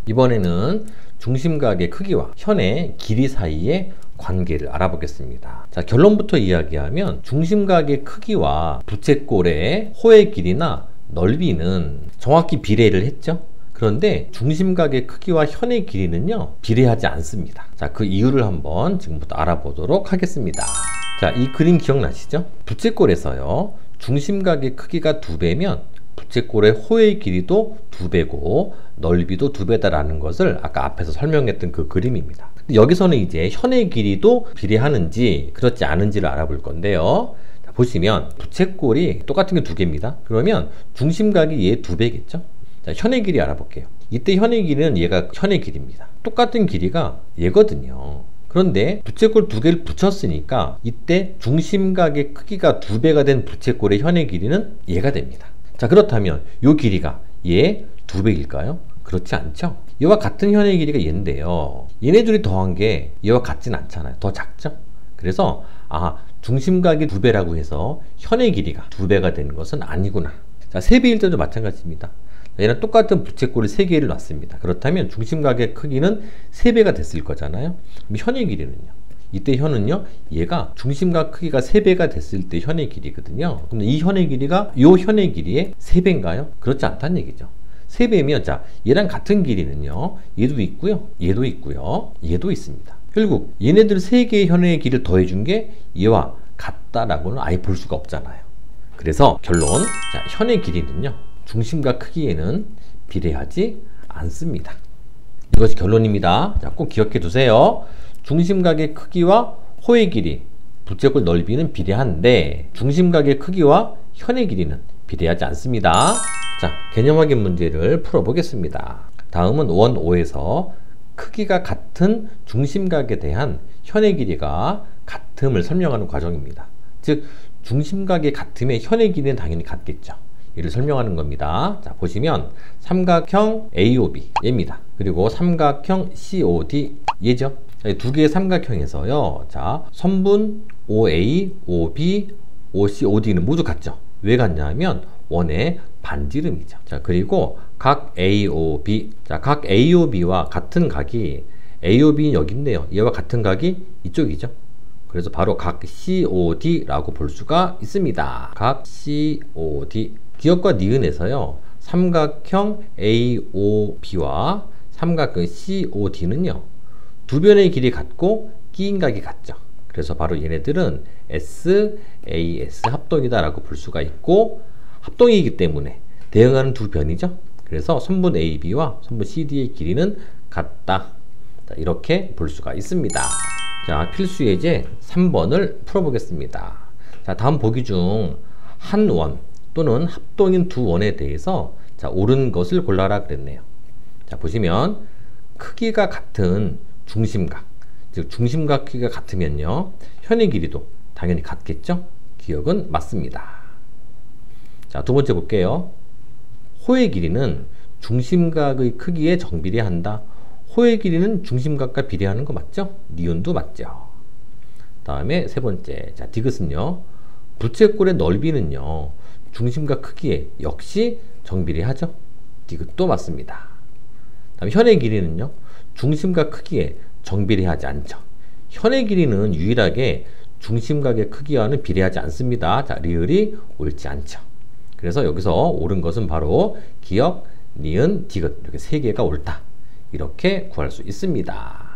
이번에는 중심각의 크기와 현의 길이 사이의 관계를 알아보겠습니다. 자, 결론부터 이야기하면 중심각의 크기와 부채꼴의 호의 길이나 넓이는 정확히 비례를 했죠. 그런데 중심각의 크기와 현의 길이는요, 비례하지 않습니다. 자, 그 이유를 한번 지금부터 알아보도록 하겠습니다. 자, 이 그림 기억나시죠? 부채꼴에서요, 중심각의 크기가 2배면 부채꼴의 호의 길이도 2배고 넓이도 2배다라는 것을 아까 앞에서 설명했던 그 그림입니다. 여기서는 이제 현의 길이도 비례하는지 그렇지 않은지를 알아볼 건데요. 자, 보시면 부채꼴이 똑같은 게 2개입니다. 그러면 중심각이 얘 2배겠죠? 자, 현의 길이 알아볼게요. 이때 현의 길이는 얘가 현의 길이입니다. 똑같은 길이가 얘거든요. 그런데 부채꼴 2개를 붙였으니까 이때 중심각의 크기가 2배가 된 부채꼴의 현의 길이는 얘가 됩니다. 자, 그렇다면 이 길이가 얘 2배일까요? 그렇지 않죠? 얘와 같은 현의 길이가 얘인데요. 얘네 둘이 더한 게 얘와 같진 않잖아요. 더 작죠? 그래서 중심각이 2배라고 해서 현의 길이가 2배가 되는 것은 아니구나. 자, 3배일 때도 마찬가지입니다. 얘는 똑같은 부채꼴을 3개를 놨습니다. 그렇다면 중심각의 크기는 3배가 됐을 거잖아요. 그럼 현의 길이는요? 이때 현은요, 얘가 중심각 크기가 3배가 됐을 때 현의 길이거든요. 그럼 이 현의 길이가 이 현의 길이의 3배인가요? 그렇지 않다는 얘기죠. 3배면 자, 얘랑 같은 길이는요, 얘도 있고요, 얘도 있고요, 얘도 있습니다. 결국 얘네들 3개의 현의 길이를 더해준 게 얘와 같다라고는 아예 볼 수가 없잖아요. 그래서 결론, 자, 현의 길이는요, 중심각 크기에는 비례하지 않습니다. 이것이 결론입니다. 자, 꼭 기억해 두세요. 중심각의 크기와 호의 길이, 부채꼴 넓이는 비례한데 중심각의 크기와 현의 길이는 비례하지 않습니다. 자, 개념 확인 문제를 풀어보겠습니다. 다음은 원 5에서 크기가 같은 중심각에 대한 현의 길이가 같음을 설명하는 과정입니다. 즉, 중심각이 같음의 현의 길이는 당연히 같겠죠. 이를 설명하는 겁니다. 자, 보시면 삼각형 AOB 얘입니다. 그리고 삼각형 COD 얘죠. 두 개의 삼각형에서요, 자, 선분 OA, OB, OC, OD는 모두 같죠. 왜 같냐면 원의 반지름이죠. 자, 그리고 각 AOB, 자, 각 AOB와 같은 각이 AOB는 여기 있네요. 얘와 같은 각이 이쪽이죠. 그래서 바로 각 COD라고 볼 수가 있습니다. 각 COD. 기역과 니은에서요, 삼각형 AOB와 삼각형 COD는요, 두 변의 길이 같고 끼인 각이 같죠. 그래서 바로 얘네들은 SAS 합동이다 라고 볼 수가 있고, 합동이기 때문에 대응하는 두 변이죠. 그래서 선분 AB와 선분 CD의 길이는 같다. 자, 이렇게 볼 수가 있습니다. 자, 필수 예제 3번을 풀어보겠습니다. 자, 다음 보기 중 한 원 또는 합동인 두 원에 대해서 자, 옳은 것을 골라라 그랬네요. 자, 보시면 크기가 같은 중심각, 즉 중심각 크기가 같으면요, 현의 길이도 당연히 같겠죠? 기억은 맞습니다. 자, 두 번째 볼게요. 호의 길이는 중심각의 크기에 정비례한다. 호의 길이는 중심각과 비례하는 거 맞죠? 니은도 맞죠? 다음에 세 번째, 자, 디귿은요, 부채꼴의 넓이는요, 중심각 크기에 역시 정비례하죠? 디귿도 맞습니다. 다음 현의 길이는요, 중심각 크기에 정비례하지 않죠. 현의 길이는 유일하게 중심각의 크기와는 비례하지 않습니다. 자, 리을이 옳지 않죠. 그래서 여기서 옳은 것은 바로 기역, 니은, 디귿 이렇게 세 개가 옳다. 이렇게 구할 수 있습니다.